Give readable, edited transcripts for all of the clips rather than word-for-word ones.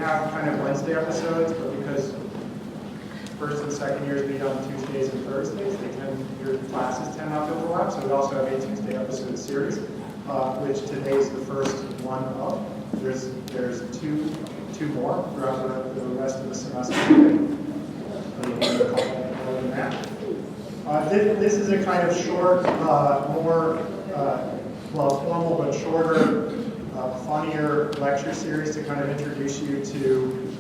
have kind of Wednesday episodes, but because first and second years meet on Tuesdays and Thursdays, your classes tend not to overlap, so we also have a Tuesday episode series, which today is the first one of. There's two more throughout the rest of the semester. This is a kind of short, more formal but shorter, funnier lecture series to kind of introduce you to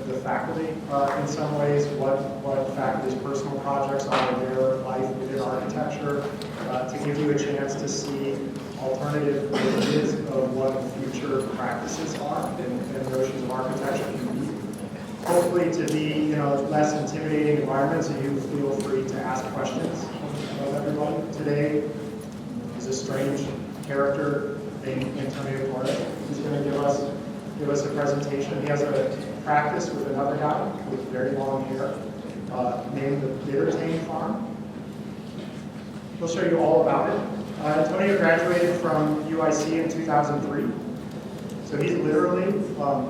the faculty in some ways, what faculty's personal projects are, their life within architecture, to give you a chance to see alternative images of what future practices are and notions of architecture can be. Hopefully to be less intimidating environment, so you feel free to ask questions of everybody. Today is a strange character named Antonio Torres. He's going to give us a presentation. He has a practice with another guy with very long hair named the Bittertain Farm. He'll show you all about it. Antonio graduated from UIC in 2003, so he's literally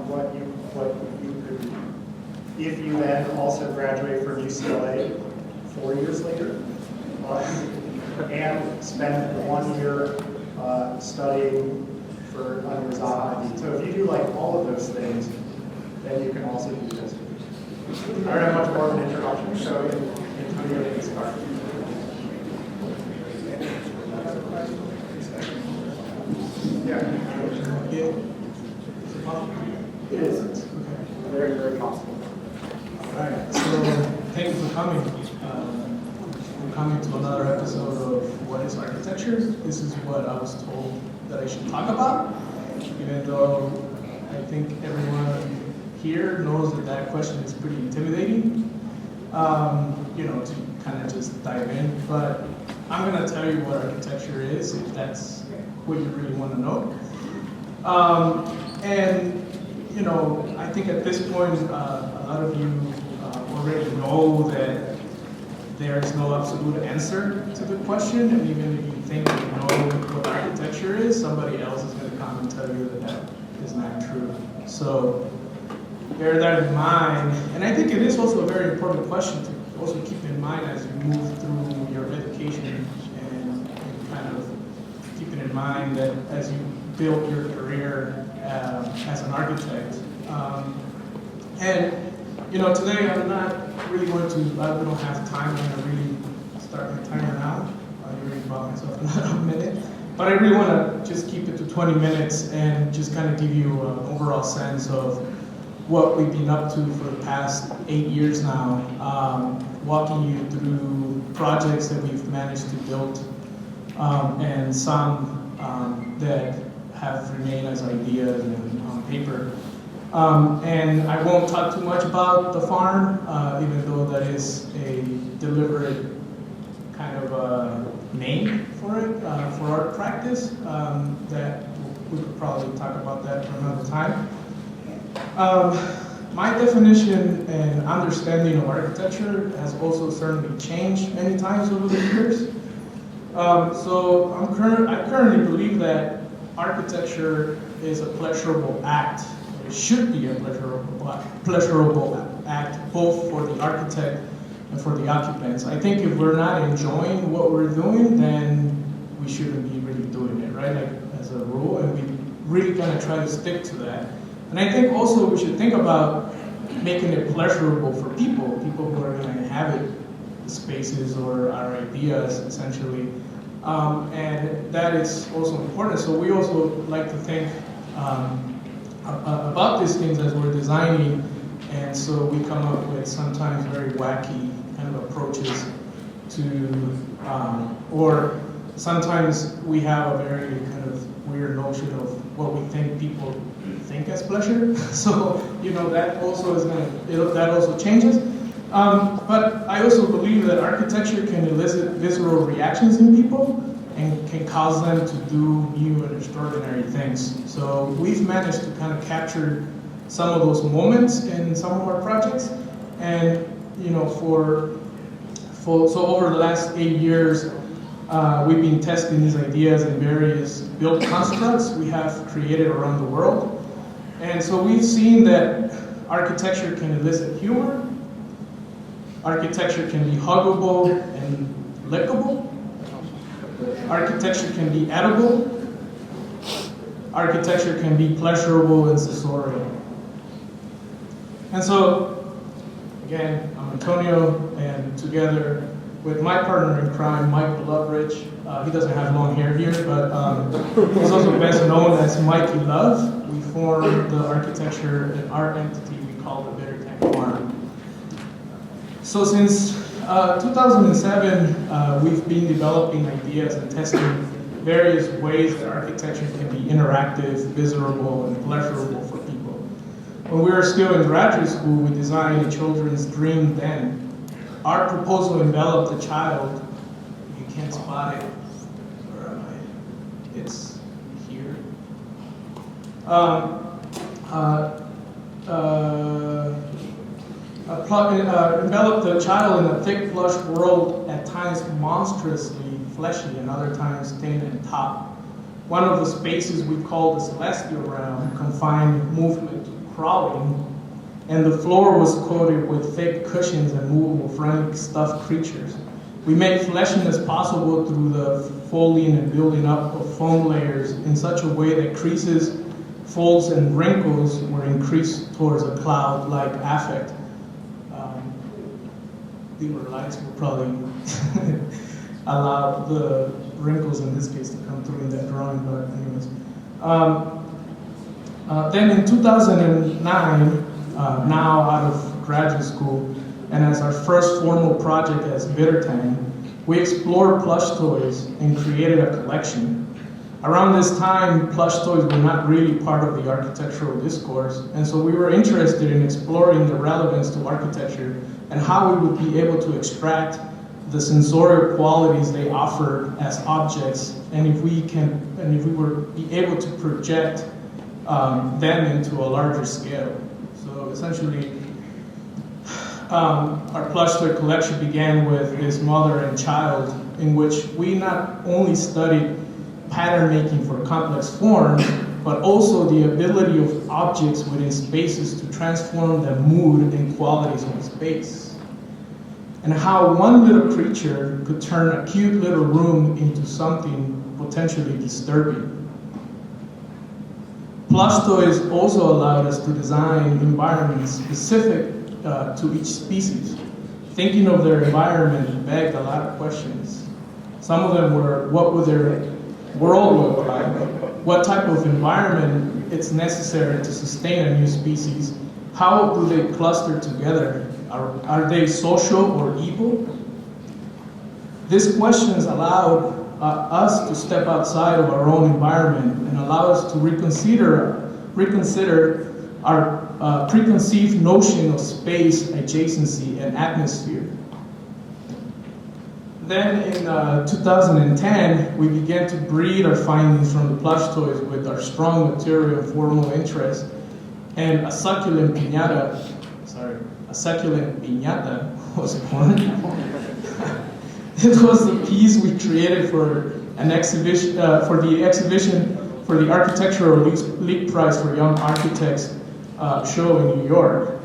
what you could be if you then also graduate from UCLA 4 years later and spend 1 year studying under his ID. So if you do like all of those things, then you can also do this. I don't have much more of an introduction, so Antonio can start. Yeah. It is. Okay. Very, very possible. All right. So thank you for coming. We're coming to another episode of What is Architecture? This is what I was told that I should talk about, even though I think everyone here knows that question is pretty intimidating. To kind of just dive in. But I'm going to tell you what architecture is, if that's what you really want to know. I think at this point, a lot of you already know that there is no absolute answer to the question, and even if you think you know what architecture is, somebody else is going to come and tell you that is not true. So bear that in mind, and I think it is also a very important question to also keep in mind as you move through your education and kind of keeping in mind that as you build your career as an architect. Today I'm not really going to, we don't have time, I'm going to really start my timer now. I already bought myself another minute. But I really want to just keep it to 20 minutes and just kind of give you an overall sense of what we've been up to for the past 8 years now, walking you through projects that we've managed to build and some that have remained as ideas and on paper. And I won't talk too much about the farm, even though that is a deliberate kind of a name for it, for our practice, that we could probably talk about that for another time. My definition and understanding of architecture has also certainly changed many times over the years. So I currently believe that architecture is a pleasurable act. It should be a pleasurable act, both for the architect and for the occupants. I think if we're not enjoying what we're doing, then we shouldn't be really doing it, right? Like as a rule, and we really gonna try to stick to that. And I think also we should think about making it pleasurable for people who are gonna inhabit the spaces or our ideas, essentially. And that is also important. So we also like to think about these things as we're designing, and so we come up with sometimes very wacky kind of approaches to, or sometimes we have a very kind of weird notion of what we think people think as pleasure. So that also is that also changes. But I also believe that architecture can elicit visceral reactions in people and can cause them to do new and extraordinary things. So we've managed to kind of capture some of those moments in some of our projects. And so over the last 8 years, we've been testing these ideas in various built constructs we have created around the world. And so we've seen that architecture can elicit humor. Architecture can be huggable and lickable. Architecture can be edible. Architecture can be pleasurable and sensorial. And so, again, I'm Antonio, and together with my partner in crime, Mike Loveridge, he doesn't have long hair here, but he's also best known as Mikey Love. We formed the architecture and art entity we call the Bitter Tank Farm. So since 2007, we've been developing ideas and testing various ways that architecture can be interactive, visible, and pleasurable for people. When we were still in graduate school, we designed a children's dream den. Our proposal enveloped the child. You can't spot it. Where am I? It's here. Enveloped the child in a thick, plush world, at times monstrously fleshy and other times thin and taut. One of the spaces we called the celestial realm confined movement to crawling, and the floor was coated with thick cushions and movable, friendly stuffed creatures. We made fleshiness possible through the folding and building up of foam layers in such a way that creases, folds, and wrinkles were increased towards a cloud-like affect. Dimmer lights will probably allow the wrinkles in this case to come through in that drawing, but anyways. Then in 2009, now out of graduate school, and as our first formal project as Bitter Tank, we explored plush toys and created a collection. Around this time, plush toys were not really part of the architectural discourse, and so we were interested in exploring the relevance to architecture and how we would be able to extract the sensorial qualities they offer as objects, and if we were be able to project them into a larger scale. So essentially, our plush toy collection began with this mother and child, in which we not only studied pattern making for complex forms, but also the ability of objects within spaces to transform the mood and qualities of the space, and how one little creature could turn a cute little room into something potentially disturbing. Plush toys also allowed us to design environments specific to each species. Thinking of their environment begged a lot of questions. Some of them were, what would their world look like? What type of environment it's necessary to sustain a new species? How do they cluster together? Are they social or evil? These questions allowed us to step outside of our own environment and allow us to reconsider our preconceived notion of space, adjacency, and atmosphere. Then in 2010, we began to breed our findings from the plush toys with our strong material and formal interest, and a succulent piñata was born. It was the piece we created for an exhibition, for the Architectural League Prize for Young Architects show in New York.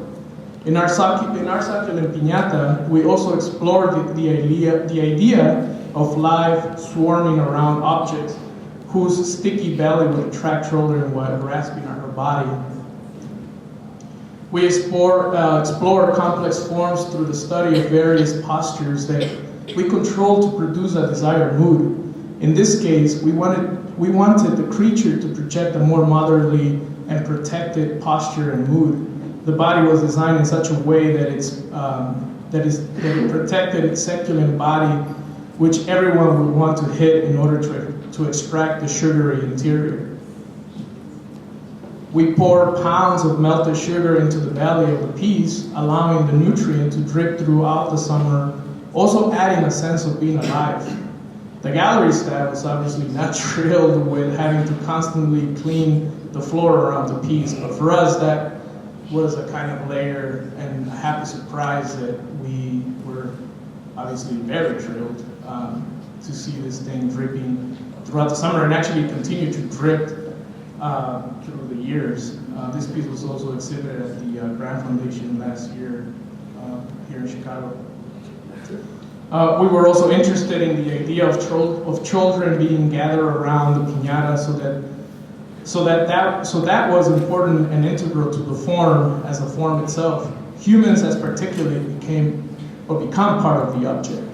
In our succulent piñata, we also explored the idea of life swarming around objects whose sticky belly would attract children while grasping at her body. We explore complex forms through the study of various postures that we control to produce a desired mood. In this case, we wanted the creature to project a more motherly and protected posture and mood. The body was designed in such a way that it protected its succulent body, which everyone would want to hit in order to extract the sugary interior. We pour pounds of melted sugar into the belly of the piece, allowing the nutrient to drip throughout the summer, also adding a sense of being alive. The gallery staff was obviously not thrilled with having to constantly clean the floor around the piece, but for us that was a kind of layer and a happy surprise that we were obviously very thrilled to see this thing dripping throughout the summer and actually continue to drip through the years. This piece was also exhibited at the Grant Foundation last year here in Chicago. We were also interested in the idea of children being gathered around the piñata, so that was important and integral to the form as a form itself. Humans as particulate become part of the object.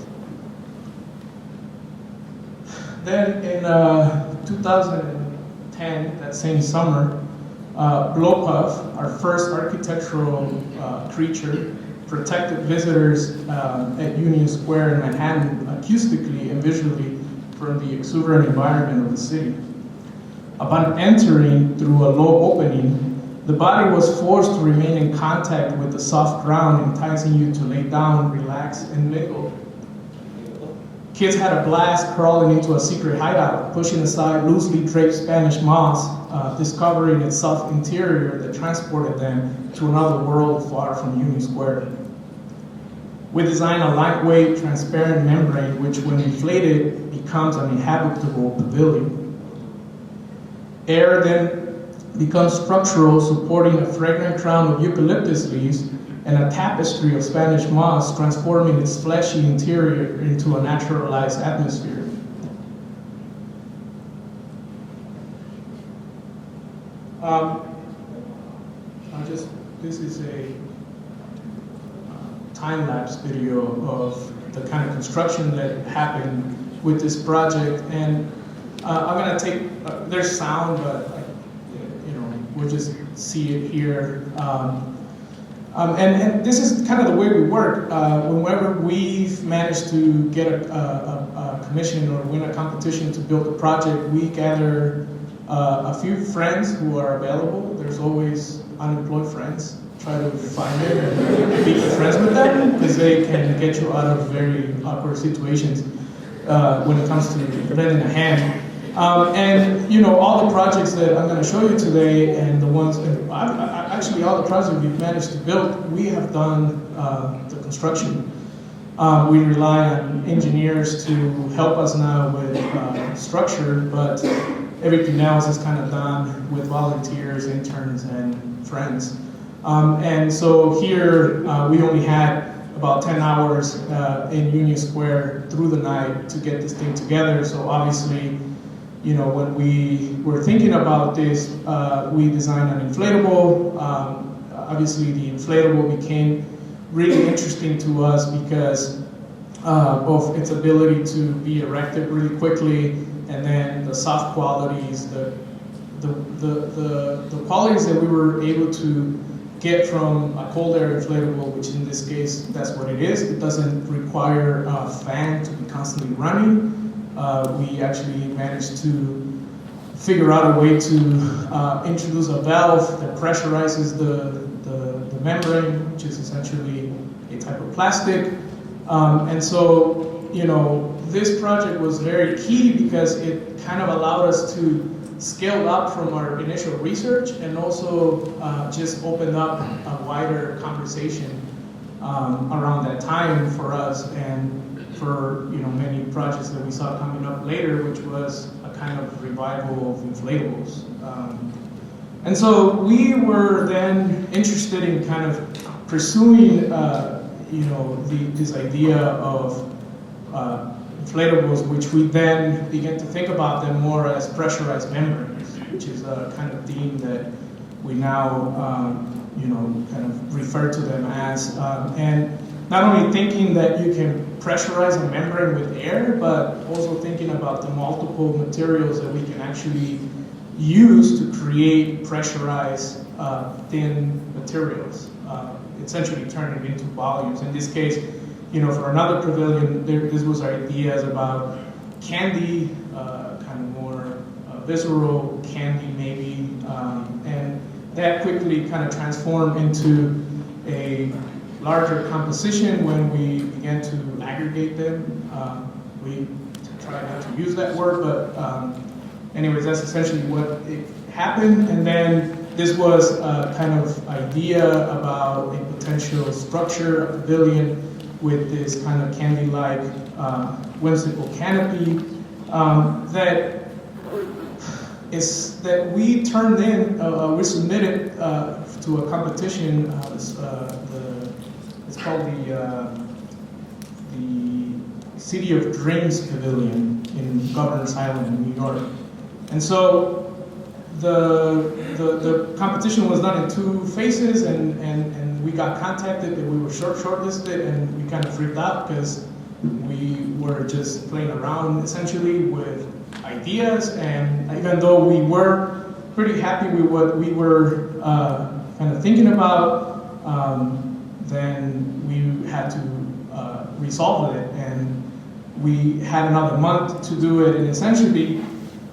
Then in 2010, that same summer, Blow-Puff, our first architectural creature, protected visitors at Union Square in Manhattan acoustically and visually from the exuberant environment of the city. Upon entering through a low opening, the body was forced to remain in contact with the soft ground, enticing you to lay down, relax, and mingle. Kids had a blast crawling into a secret hideout, pushing aside loosely draped Spanish moss, discovering its soft interior that transported them to another world far from Union Square. We designed a lightweight, transparent membrane which, when inflated, becomes an inhabitable pavilion. Air then becomes structural, supporting a fragrant crown of eucalyptus leaves and a tapestry of Spanish moss, transforming its fleshy interior into a naturalized atmosphere. This is a time-lapse video of the kind of construction that happened with this project, and I'm gonna take, there's sound, but we'll just see it here. And this is kind of the way we work. Whenever we've managed to get a commission or win a competition to build a project, we gather a few friends who are available. There's always unemployed friends. Try to find them and be friends with them, because they can get you out of very awkward situations when it comes to lending a hand. And all the projects that I'm going to show you today, and the ones, actually all the projects we've managed to build, we have done the construction. We rely on engineers to help us now with structure, but everything else is kind of done with volunteers, interns, and friends. And so here we only had about 10 hours in Union Square through the night to get this thing together. So obviously, when we were thinking about this, we designed an inflatable. Obviously, the inflatable became really interesting to us because of its ability to be erected really quickly, and then the soft qualities, the qualities that we were able to get from a cold air inflatable, which in this case, that's what it is. It doesn't require a fan to be constantly running. We actually managed to figure out a way to introduce a valve that pressurizes the membrane, which is essentially a type of plastic. And so, this project was very key because it kind of allowed us to scale up from our initial research, and also just opened up a wider conversation around that time for us and for many projects that we saw coming up later, which was a kind of revival of inflatables. And so we were then interested in kind of pursuing this idea of inflatables, which we then began to think about them more as pressurized membranes, which is a kind of theme that we now kind of refer to them as. And not only thinking that you can pressurize a membrane with air, but also thinking about the multiple materials that we can actually use to create pressurized thin materials, essentially turning it into volumes. In this case, for another pavilion, this was our ideas about candy, kind of more visceral candy maybe, and that quickly kind of transformed into a larger composition when we began to aggregate them. We try not to use that word, but anyways, that's essentially what it happened. And then this was a kind of idea about a potential structure, a pavilion, with this kind of candy-like whimsical canopy that is that we turned in, we submitted to a competition. It's called the City of Dreams Pavilion in Governor's Island in New York. And so the competition was done in 2 phases, and we got contacted that we were shortlisted, and we kind of freaked out because we were just playing around essentially with ideas, and even though we were pretty happy with what we were kind of thinking about, then we had to resolve it, and we had another month to do it, and essentially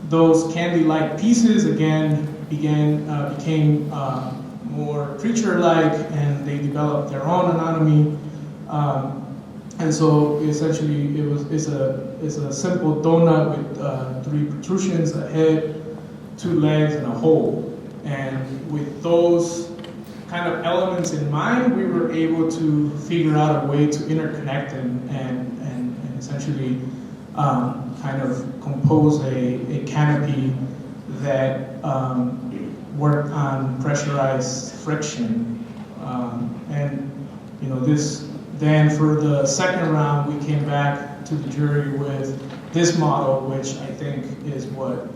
those candy-like pieces again became more creature-like, and they developed their own anatomy. And so essentially it's a simple donut with 3 protrusions, a head, 2 legs, and a hole. And with those kind of elements in mind, we were able to figure out a way to interconnect them and essentially kind of compose a canopy that worked on pressurized friction. And you know, then for the second round, we came back to the jury with this model, which I think is what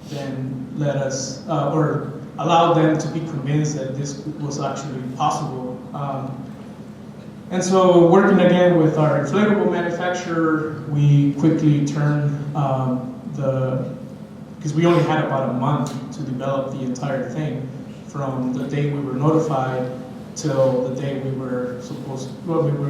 then led us, or allowed them to be convinced that this was actually possible. And so working again with our inflatable manufacturer, we quickly turned because we only had about a month to develop the entire thing, from the day we were notified till the day we were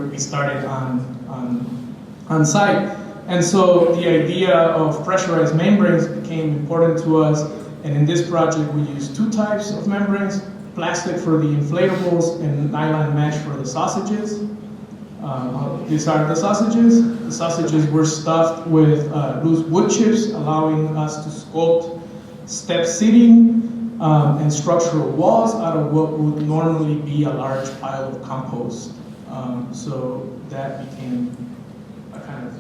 we started on site. And so the idea of pressurized membranes became important to us, and in this project we used 2 types of membranes: plastic for the inflatables and nylon mesh for the sausages. These are the sausages. The sausages were stuffed with loose wood chips, allowing us to sculpt step seating and structural walls out of what would normally be a large pile of compost. So that became a kind of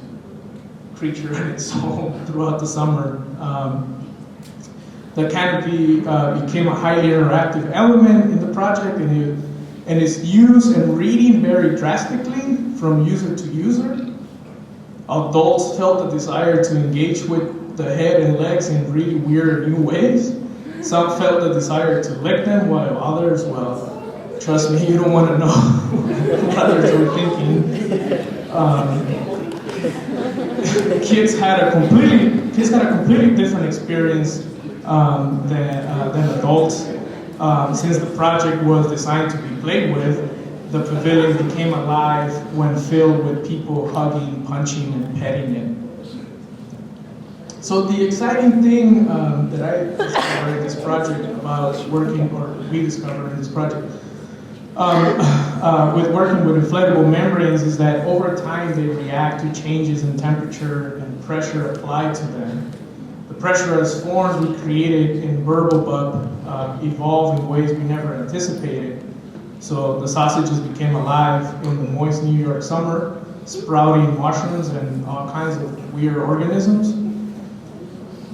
creature in its own throughout the summer. The canopy became a highly interactive element in the project, and its use and reading varied drastically from user to user. Adults felt the desire to engage with the head and legs in really weird new ways. Some felt the desire to lick them, while others, well, trust me, you don't want to know what others were thinking. Kids had a completely different experience than adults. Since the project was designed to be played with, the pavilion became alive when filled with people hugging, punching, and petting it. So the exciting thing that I discovered in this project about working, or we discovered in this project, with working with inflatable membranes, is that over time they react to changes in temperature and pressure applied to them. The pressurized forms we created in Burblebup evolved in ways we never anticipated. So the sausages became alive in the moist New York summer, sprouting mushrooms and all kinds of weird organisms.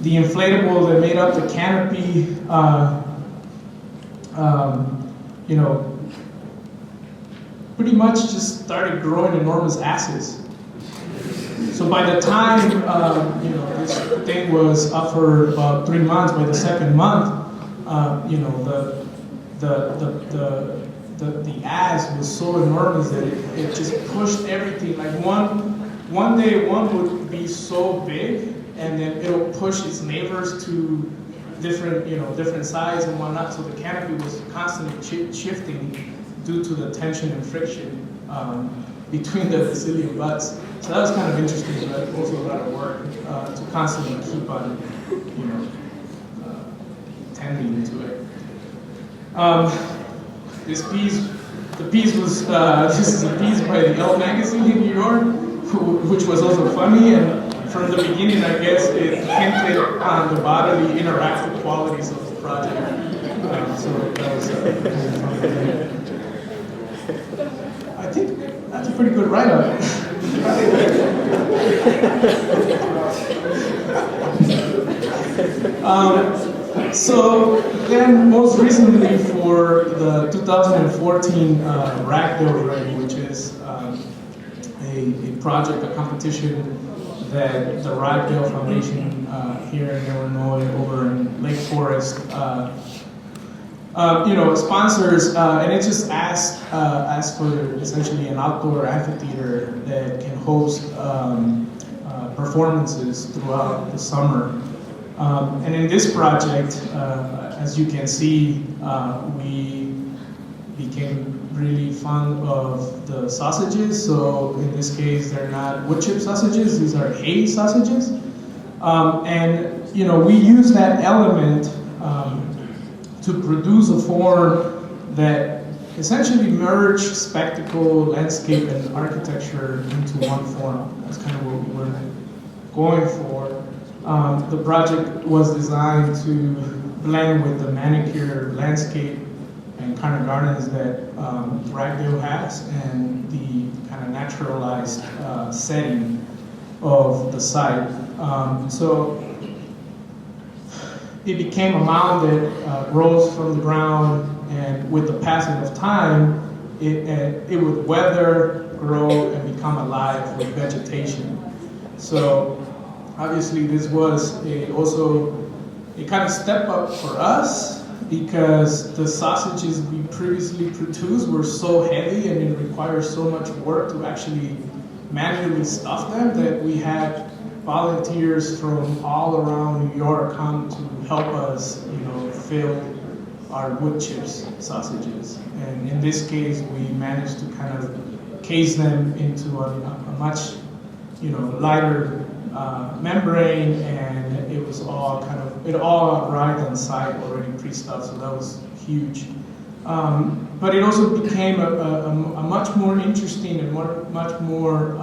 The inflatable that made up the canopy, pretty much just started growing enormous asses. So by the time this thing was up for about 3 months, by the second month, the ass was so enormous that it just pushed everything. Like one day one would be so big, and then it'll push its neighbors to different size and whatnot. So the canopy was constantly shifting due to the tension and friction between the Brazilian butts. So that was kind of interesting, but also a lot of work to constantly keep on, tending to it. This piece was this is a piece by the Elle magazine in New York, which was also funny, and from the beginning, I guess it hinted on the bodily interactive qualities of the project. So that was kind of fun. I think that's a pretty good write-up. So then most recently for the 2014 Ragdale Ring, which is a project, a competition that the Ragdale Foundation here in Illinois over in Lake Forest sponsors, and it just asks for essentially an outdoor amphitheater that can host performances throughout the summer. And in this project, as you can see, we became really fond of the sausages. So in this case, they're not wood chip sausages, these are hay sausages. And we use that element to produce a form that essentially merge spectacle, landscape, and architecture into one form. That's kind of what we were going for. The project was designed to blend with the manicured landscape and kind of gardens that Ragdale has and the kind of naturalized setting of the site. So it became a mound that rose from the ground, and with the passing of time, it would weather, grow, and become alive with vegetation. So obviously this was also a kind of step up for us, because the sausages we previously produced were so heavy and it required so much work to actually manually stuff them that we had volunteers from all around New York come to help us, fill our wood chips sausages. And in this case, we managed to kind of case them into a much, lighter membrane, and it was all it all arrived on site already pre-stuffed, so that was huge. But it also became a much more interesting and much more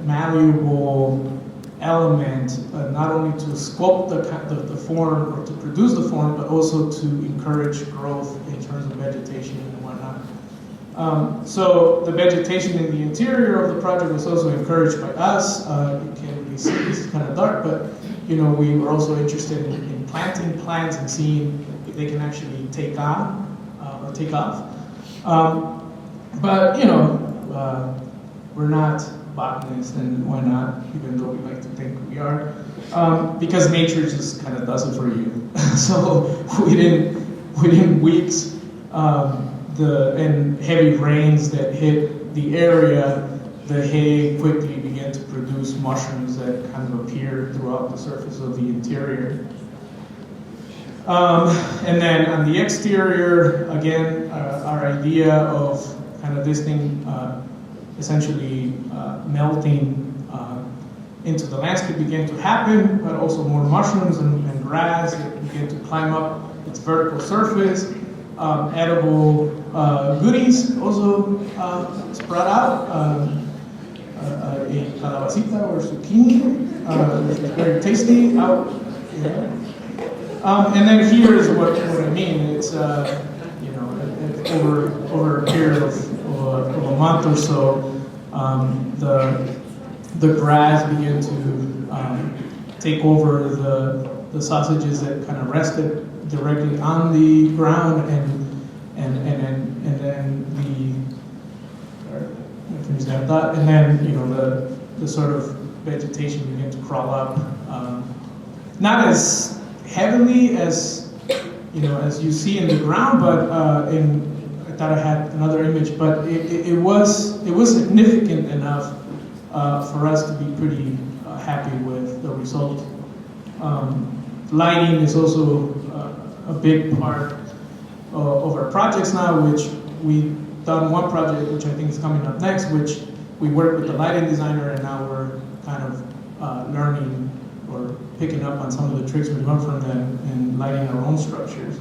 malleable element, not only to sculpt the form or to produce the form, but also to encourage growth in terms of vegetation and whatnot. So the vegetation in the interior of the project was also encouraged by us. You can't really see, this is kind of dark, but we were also interested in planting plants and seeing if they can actually take on or take off. But we're not botanists, and why not, even though we like to think we are, because nature just kind of does it for you. So within weeks, and heavy rains that hit the area, the hay quickly began to produce mushrooms that kind of appear throughout the surface of the interior. And then on the exterior, again, our idea of kind of this thing essentially melting into the landscape began to happen, but also more mushrooms and grass that began to climb up its vertical surface. Edible goodies also spread out. A calabacita or zucchini, which is very tasty. And then here is what I mean. It's over a period of a month or so, the grass began to take over the sausages that kind of rested directly on the ground, and then the sort of vegetation began to crawl up, not as heavily as you see in the ground, but I thought I had another image, but it was significant enough for us to be pretty happy with the result. Lighting is also a big part of our projects now, which we've done one project, which I think is coming up next, which we work with the lighting designer, and now we're kind of learning or picking up on some of the tricks we learned from them and lighting our own structures.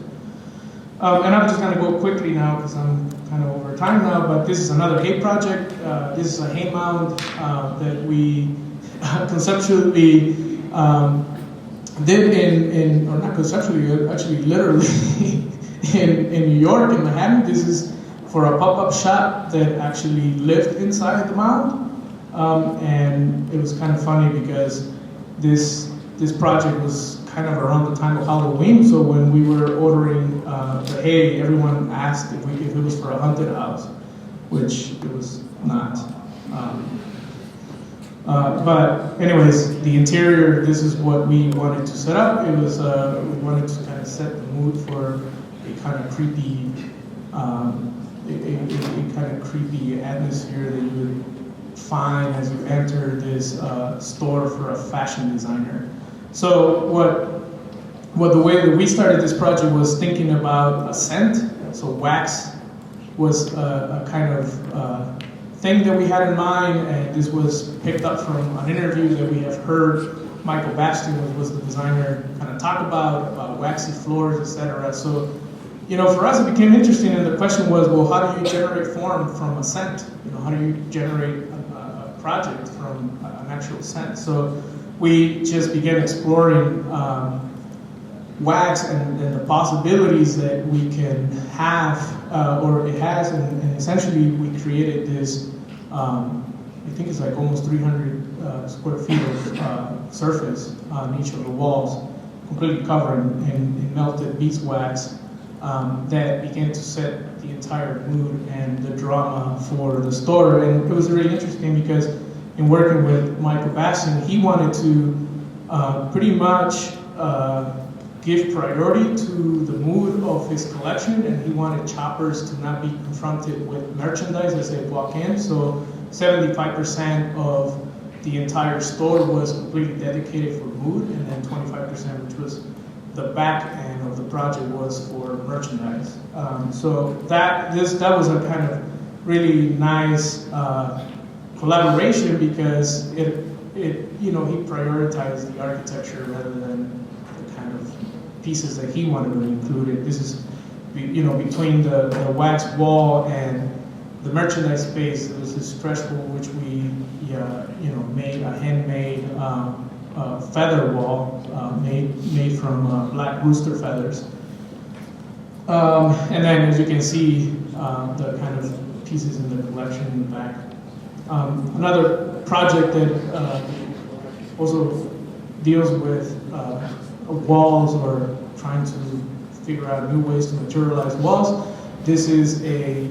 And I'm just going to go quickly now because I'm kind of over time now, but this is another hay project. This is a hay mound that we conceptually did or not conceptually, actually literally in New York, in Manhattan. This is for a pop-up shop that actually lived inside the mound. And it was kind of funny because this this project was kind of around the time of Halloween, so when we were ordering the hay, everyone asked if it was for a haunted house, which it was not. But anyways, the interior, this is what we wanted to set up. It was, we wanted to kind of set the mood for a kind of creepy, a kind of creepy atmosphere that you would find as you enter this store for a fashion designer. So the way that we started this project was thinking about a scent. So wax was a kind of thing that we had in mind, and this was picked up from an interview that we have heard Michael Bastian was the designer kind of talk about waxy floors, etc. So, you know, for us it became interesting, and the question was, well, how do you generate form from a scent? You know, how do you generate a project from an actual scent? So we just began exploring wax and the possibilities that we can have, or it has, and essentially we created this, I think it's like almost 300 square feet of surface on each of the walls, completely covered in melted beeswax, that began to set the entire mood and the drama for the store. And it was really interesting because in working with Michael Bastian, he wanted to pretty much give priority to the mood of his collection, and he wanted shoppers to not be confronted with merchandise as they walk in. So 75% of the entire store was completely dedicated for mood, and then 25%, which was the back end of the project, was for merchandise. So that was a kind of really nice collaboration, because it you know, he prioritized the architecture rather than the kind of pieces that he wanted to include. This is, you know, between the wax wall and the merchandise space, there was this threshold which we you know, made a handmade feather wall made from black rooster feathers. And then, as you can see, the kind of pieces in the collection in the back. Another project that also deals with walls, or trying to figure out new ways to materialize walls. This is the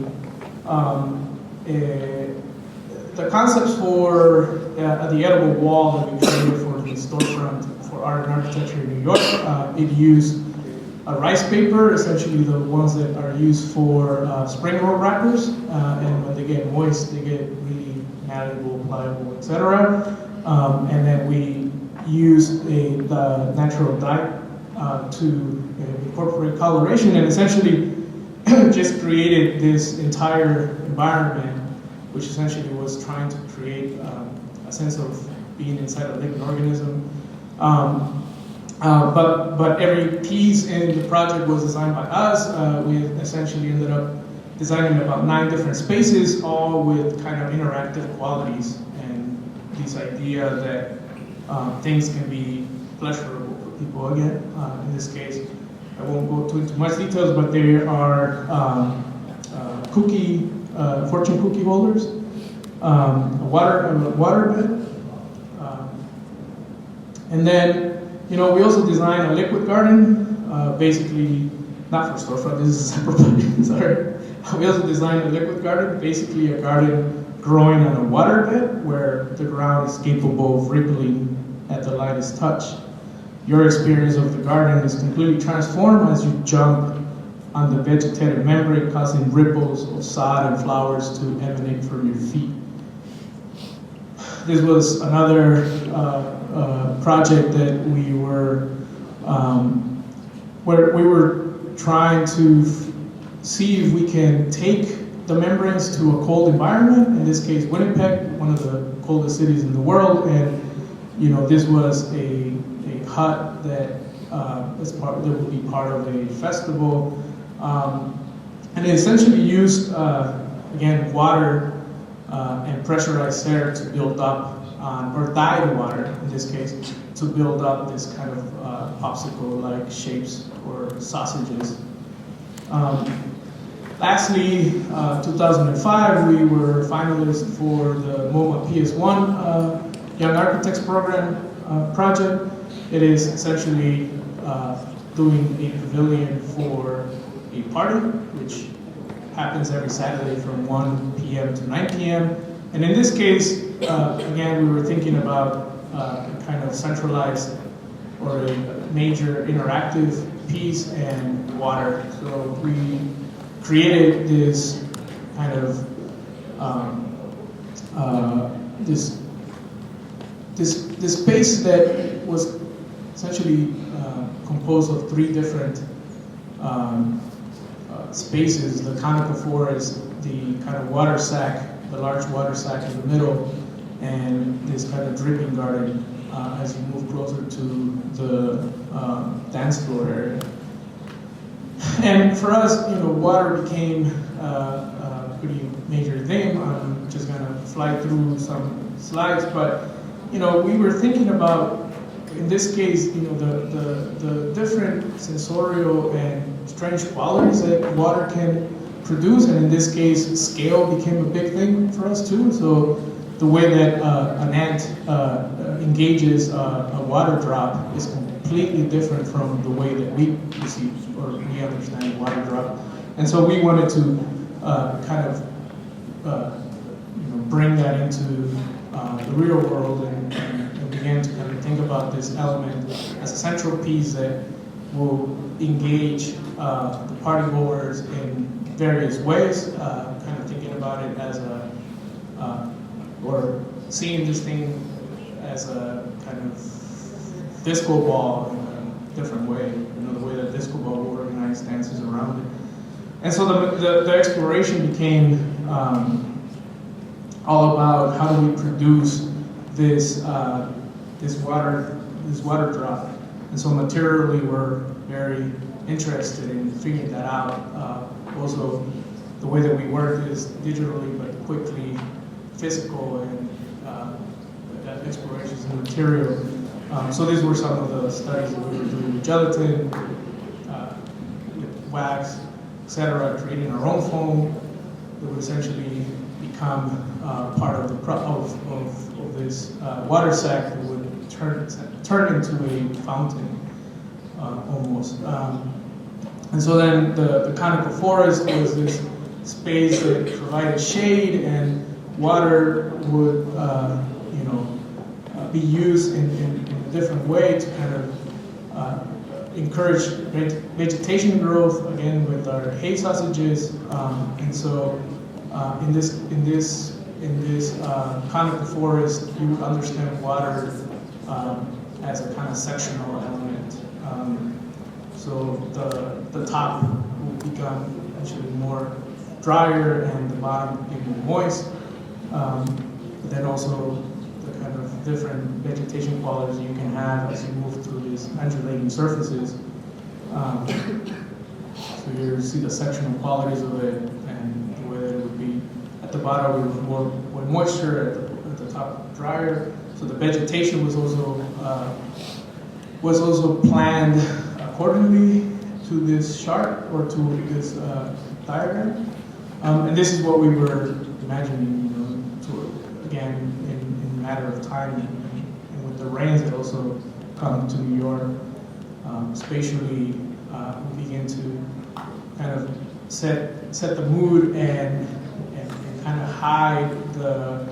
concepts for the edible wall that we created for the storefront for art and architecture in New York. It used a rice paper, essentially the ones that are used for spring roll wrappers, and when they get moist, they get really malleable, pliable, etc. And then we use the natural dye to incorporate coloration, and essentially just created this entire environment, which essentially was trying to create a sense of being inside a living organism. But every piece in the project was designed by us. We essentially ended up designing about 9 different spaces, all with kind of interactive qualities, and this idea that things can be pleasurable for people. Again, in this case, I won't go into much details, but there are fortune cookie holders, a water bed, and then, you know, we also designed a liquid garden, basically not for storefront. This is a separate project. Sorry. We also designed a liquid garden, basically a garden growing on a water bed where the ground is capable of rippling at the lightest touch. Your experience of the garden is completely transformed as you jump on the vegetative membrane, causing ripples of sod and flowers to emanate from your feet. This was another project that we were, where we were trying to see if we can take the membranes to a cold environment, in this case Winnipeg, one of the coldest cities in the world, and you know, this was a hut that that would be part of a festival, and it essentially used again water and pressurized air to build up, or dyed water in this case, to build up this kind of popsicle-like shapes or sausages. Lastly, 2005, we were finalists for the MoMA PS1 Young Architects Program project. It is essentially doing a pavilion for a party, which happens every Saturday from 1 p.m. to 9 p.m. And in this case, again, we were thinking about a kind of centralized or a major interactive piece and water. So we created this kind of this space that was essentially composed of three different spaces: the conical forest, the kind of water sack, the large water sack in the middle, and this kind of dripping garden as you move closer to the dance floor area. And for us, water became a pretty major thing. I'm just gonna fly through some slides, but we were thinking about, in this case, the different sensorial and strange qualities that water can produce, and in this case, scale became a big thing for us too. So the way that an ant engages a water drop is completely different from the way that we see or we understand water drop. And so we wanted to kind of bring that into the real world and began to kind of think about this element as a central piece that will engage the partygoers in various ways, kind of thinking about it as or seeing this thing as a kind of disco ball in a different way, the way that disco ball will organize dances around it. And so the exploration became all about how do we produce this water drop. And so materially, we're very interested in figuring that out. Also, the way that we work is digitally, but quickly physical and explorations in material. So these were some of the studies that we were doing with gelatin, with wax, etc., creating our own foam that would essentially become part of this water sack that would turn into a fountain almost. And so then the conical forest was this space that provided shade, and water would be used in a different way to kind of encourage vegetation growth, again with our hay sausages. And so in this conical forest, you would understand water as a kind of sectional element. So the top will become actually more drier and the bottom will be more moist. But then also the kind of different vegetation qualities you can have as you move through these undulating surfaces. So you see the sectional qualities of it and the way that it would be. At the bottom, we were more moisture, at the top drier. So the vegetation was also planned accordingly to this chart or to this diagram. And this is what we were imagining, again, in a matter of time, and with the rains that also come to New York, spatially, we begin to kind of set the mood and kind of hide the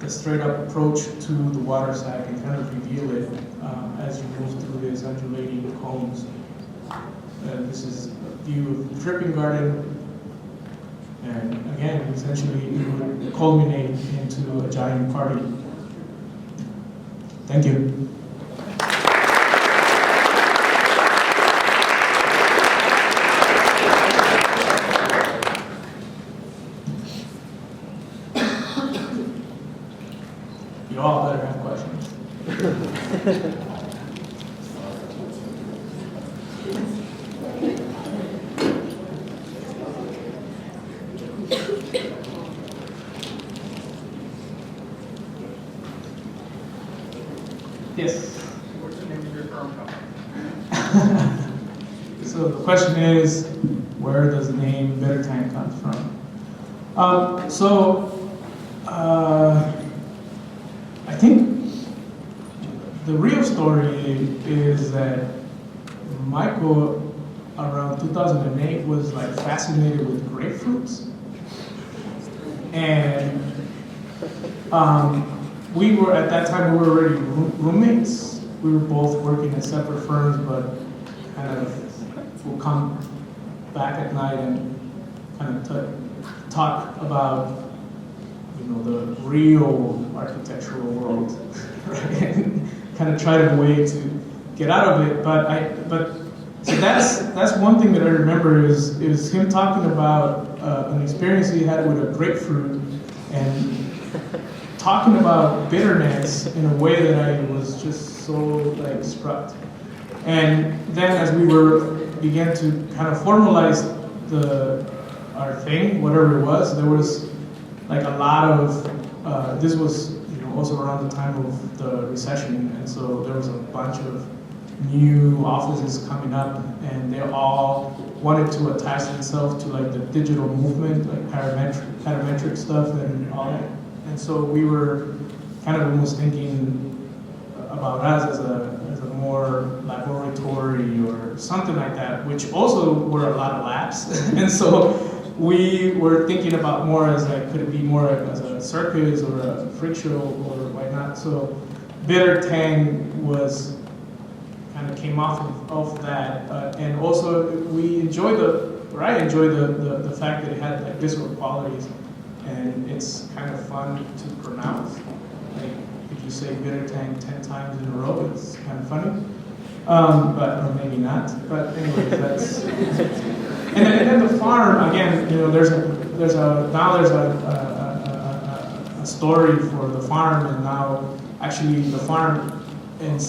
straight up approach to the water sack and kind of reveal it as you move through these undulating cones. This is a view of the dripping garden. And again, essentially, it would culminate into a giant party. Thank you. You all better have questions. Yes. What's the name of your firm company? So the question is, where does the name Bitter Tank come from? I think the real story is that Michael, around 2008, was like fascinated with grapefruits. And we were, at that time, we were already roommates. We were both working at separate firms, but kind of would come back at night and kind of talk about, you know, the real architectural world, right? And kind of try a way to get out of it. So that's one thing that I remember is him talking about an experience he had with a grapefruit and talking about bitterness in a way that I was just so like struck. And then as we began to kind of formalize our thing, whatever it was, there was like a lot of this was, you know, also around the time of the recession, and so there was a bunch of new offices coming up, and they all wanted to attach themselves to like the digital movement, like parametric stuff and all that. And so we were kind of almost thinking about us as a more laboratory or something like that, which also were a lot of labs. And so we were thinking about more as like, could it be more as a circus or a freak show or why not? So Bitter Tang was kind of came off of that, and also we enjoy I enjoy the fact that it had like visceral qualities, and it's kind of fun to pronounce. Like if you say Bitter Tang 10 times in a row, it's kind of funny, but or maybe not. But anyway, that's. And then the farm again. You know, there's a story for the farm, and now actually the farm. And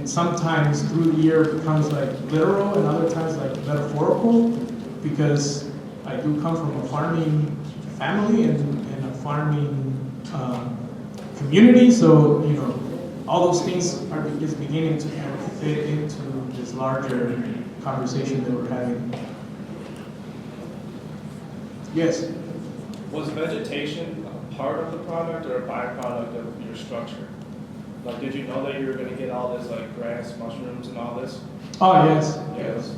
sometimes through the year becomes like literal and other times like metaphorical, because I do come from a farming family and a farming community, so you know all those things is beginning to kind of fit into this larger conversation that we're having. Yes? Was vegetation a part of the product or a byproduct of your structure? Like, did you know that you were going to get all this, like, grass, mushrooms, and all this? Oh, yes. Yes.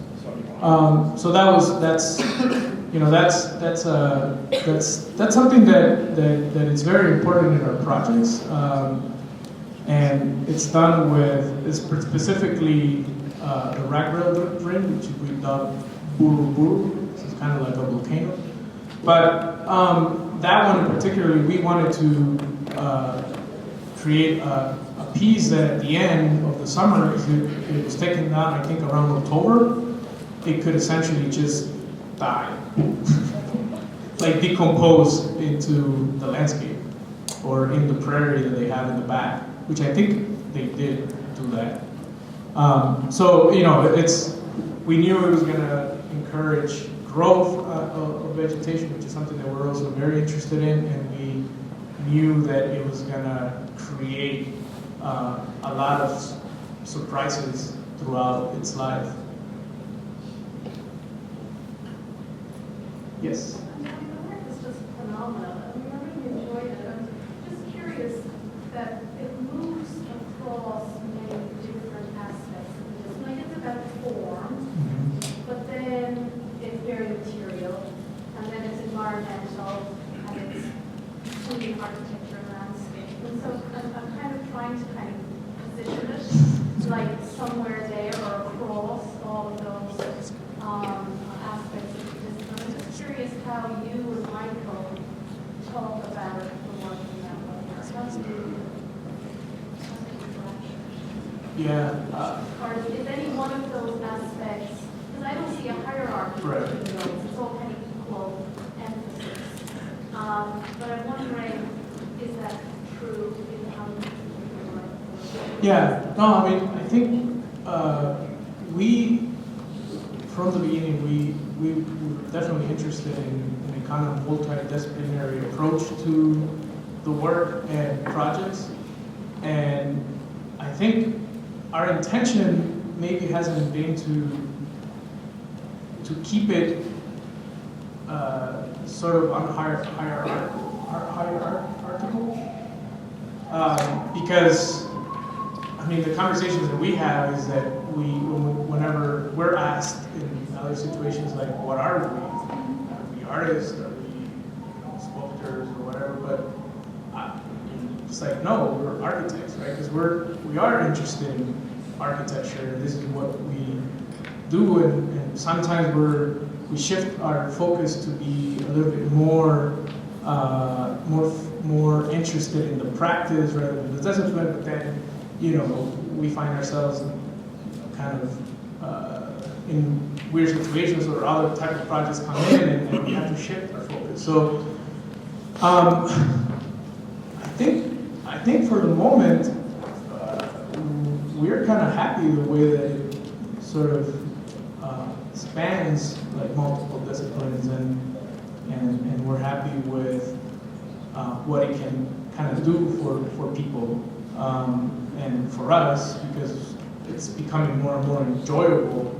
So that's something that is very important in our projects, and it's done with specifically the rag rail ring, which we dub Buru Buru. So it's kind of like a volcano. But that one in particular, we wanted to create a piece that at the end of the summer, if it was taken down, I think around October, it could essentially just die, like decompose into the landscape or in the prairie that they have in the back, which I think they did do that. So, you know, we knew it was going to encourage growth of vegetation, which is something that we're also very interested in, and we knew that it was going to create a lot of surprises throughout its life. Yes? The work is just phenomenal. I mean, I really enjoyed it. I'm just curious that it moves across many different aspects of this. Like it's about form, but then it's very material, and then it's environmental, and it's including architecture and landscape. And so I'm kind of trying to position it like somewhere there or across all of those aspects of the discipline. I'm just curious how you and Michael talk about the work in that way. How do you Yeah. or is any one of those aspects, because I don't see a hierarchy Right. between those, it's all kind of equal emphasis. But I'm wondering, is that true in how you work? Yeah, no, I mean, I think we, from the beginning, we were definitely interested in a kind of multidisciplinary approach to the work and projects. And I think our intention maybe hasn't been to keep it sort of hierarchical, because I mean, the conversations that we have is that whenever we're asked in other situations like, what are we? Are we artists? Are we sculptors or whatever? But it's like, no, we're architects, right? Because we are interested in architecture, and this is what we do, and sometimes we shift our focus to be a little bit more interested in the practice rather than the discipline, but then, we find ourselves kind of in weird situations where other type of projects come in and we have to shift our focus. So I think for the moment, we're kind of happy the way that it sort of spans like multiple disciplines, and we're happy with what it can kind of do for people and for us, because it's becoming more and more enjoyable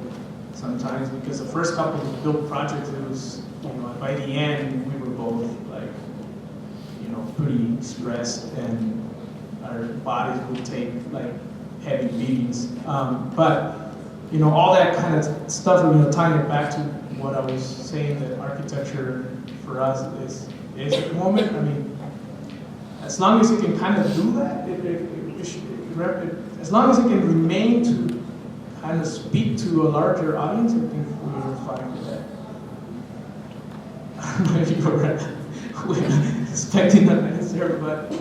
sometimes, because the first couple of built projects, it was, by the end, we were both like, pretty stressed, and our bodies would take like heavy beatings. But all that kind of stuff, tying it back to what I was saying, that architecture for us is at the moment. I mean, as long as you can kind of do that, as long as it can remain to kind of speak to a larger audience, I think we're fine with that. Maybe we're expecting an answer, but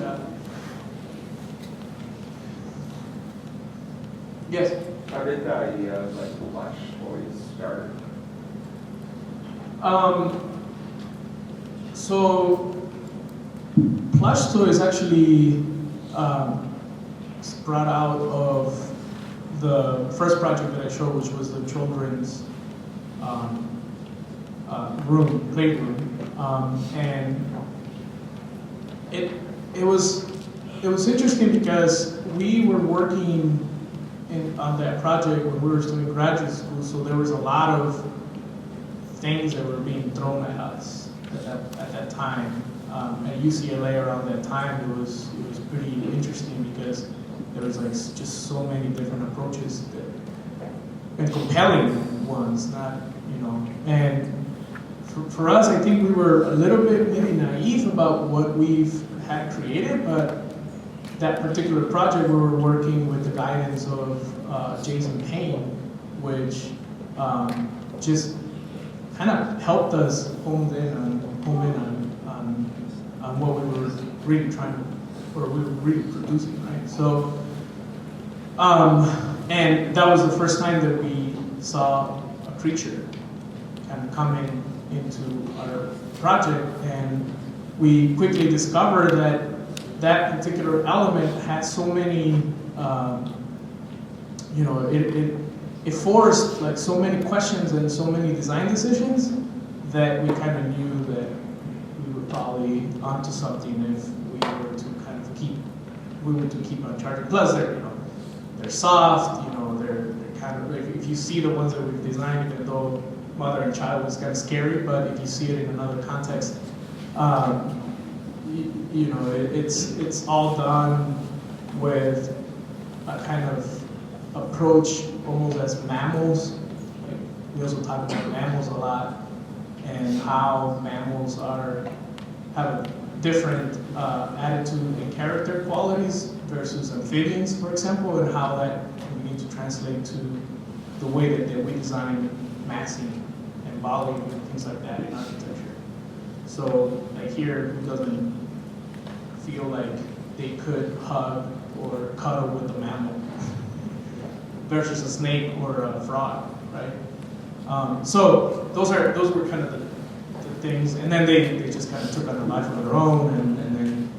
yes. How did the idea of like Plush always start? So Plush Toys actually brought out of the first project that I showed, which was the children's playroom, and it was interesting because we were working on that project when we were still in graduate school, so there was a lot of things that were being thrown at us at that time. At UCLA around that time, it was pretty interesting because there was like just so many different approaches and compelling ones, and for us, I think we were a little bit maybe naive about what we've had created, but that particular project, we were working with the guidance of Jason Payne, which just kind of helped us home in on what we were really producing, right? So, and that was the first time that we saw a creature kind of coming into our project, and we quickly discovered that particular element had so many, it forced like so many questions and so many design decisions that we kind of knew that we were probably onto something if we were to kind of keep on charging. Plus, they're soft, they're kind of, if you see the ones that we've designed, even though mother and child is kind of scary, but if you see it in another context, it's all done with a kind of approach almost as mammals. Like, we also talk about mammals a lot, and how mammals have a different attitude and character qualities versus amphibians, for example, and how that we need to translate to the way that we design massing and volume and things like that in architecture. So like here, it doesn't feel like they could hug or cuddle with a mammal versus a snake or a frog, right? So those were kind of the things, and then they just kind of took on a life of their own, and then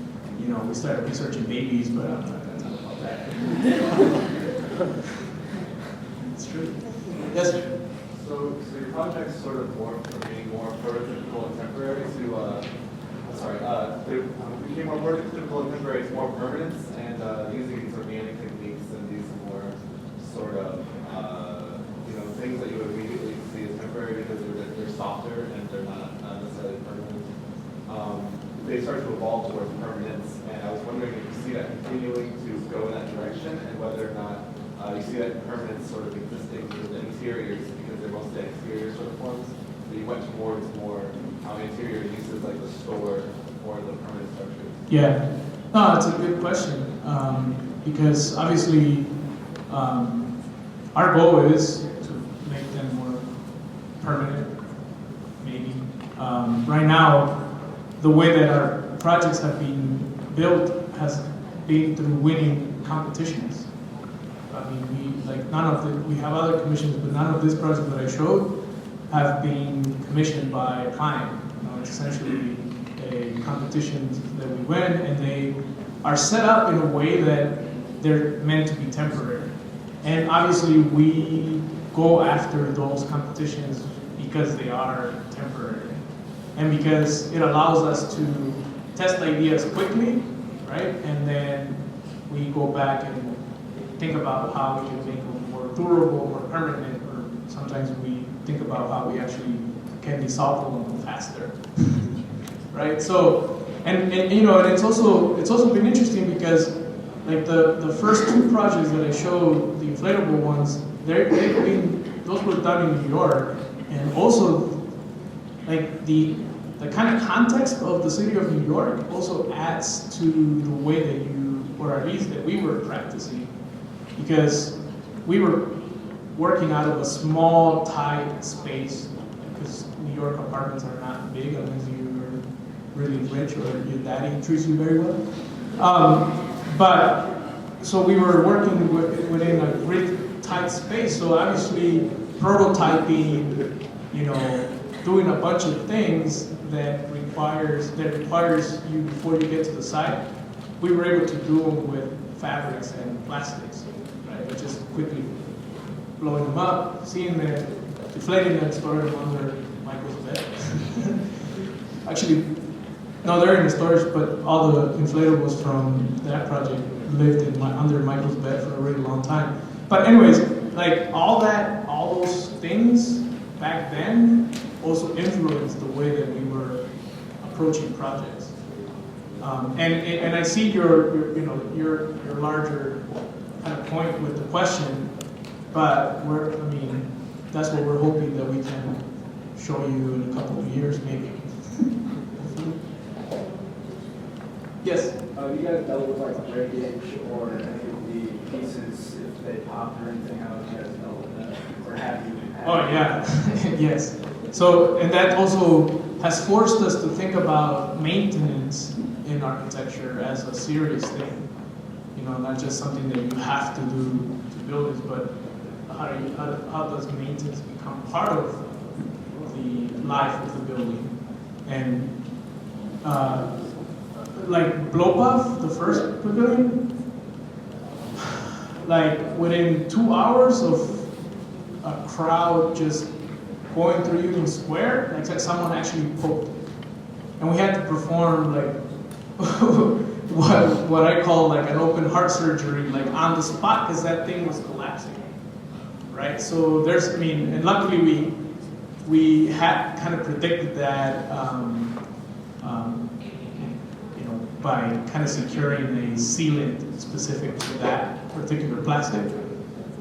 we started researching babies, but I'm not going to talk about that. It's true. Yes. So your project sort of morphed from being more prototypical and temporary to became more prototypical and temporary to more permanence, and using these organic techniques and these more sort of things that you would immediately see as temporary because they're softer and they're not necessarily permanent. they start to evolve towards permanence, and I was wondering if you see that continuing to go in that direction, and whether or not you see that permanence sort of existing with the interiors, because they're mostly exterior sort of forms, but you went towards more interior uses like the store or the permanent structures. Yeah, no, it's a good question, because obviously our goal is to make them more permanent, maybe. Right now, the way that our projects have been built has been through winning competitions. I mean, we have other commissions, but none of these projects that I showed have been commissioned by a client. You know, it's essentially a competition that we win, and they are set up in a way that they're meant to be temporary. And obviously, we go after those competitions because they are temporary, and because it allows us to test ideas quickly, right? And then we go back and think about how we can make them more durable, more permanent, or sometimes we think about how we actually can dissolve them faster, right? So, and you know, and it's also been interesting because like the first two projects that I showed, the inflatable ones, those were done in New York, and also like the kind of context of the city of New York also adds to the way that you, or at least that we were practicing, because we were working out of a small, tight space, because New York apartments are not big unless you're really rich or your daddy treats you very well. But so we were working within a really tight space, so obviously prototyping, you know, doing a bunch of things that requires you before you get to the site, we were able to do them with fabrics and plastics, right? Just quickly blowing them up, seeing them, deflating them, storing them under Michael's bed. Actually, no, they're in the storage, but all the inflatables from that project lived under Michael's bed for a really long time. But anyways, like all those things back then also influenced the way that we were approaching projects. And I see your larger kind of point with the question, but that's what we're hoping that we can show you in a couple of years, maybe. Yes. You guys dealt with like breakage or any of the pieces if they popped or anything? How have you guys dealt with that? Or have you? Oh yeah, yes. So, and that also has forced us to think about maintenance in architecture as a serious thing. You know, not just something that you have to do to build it, but how does maintenance become part of the life of the building? And like Blow Puff, the first pavilion, like within 2 hours of a crowd just going through Union Square, like someone actually poked it. And we had to perform like what I call like an open heart surgery, like on the spot, because that thing was collapsing, right? So and luckily we had kind of predicted that, by kind of securing a sealant specific to that particular plastic,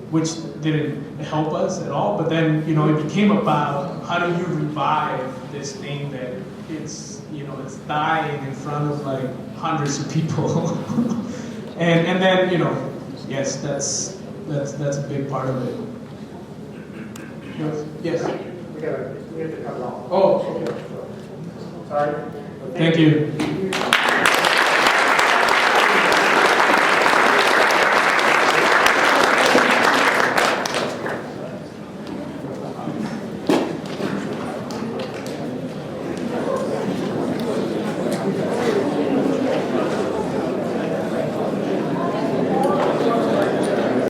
which didn't help us at all. But then, it became about how do you revive this thing that it's dying in front of like hundreds of people, and then yes, that's a big part of it. Yes. We have to cut it off. Oh, okay. Sorry. Thank you.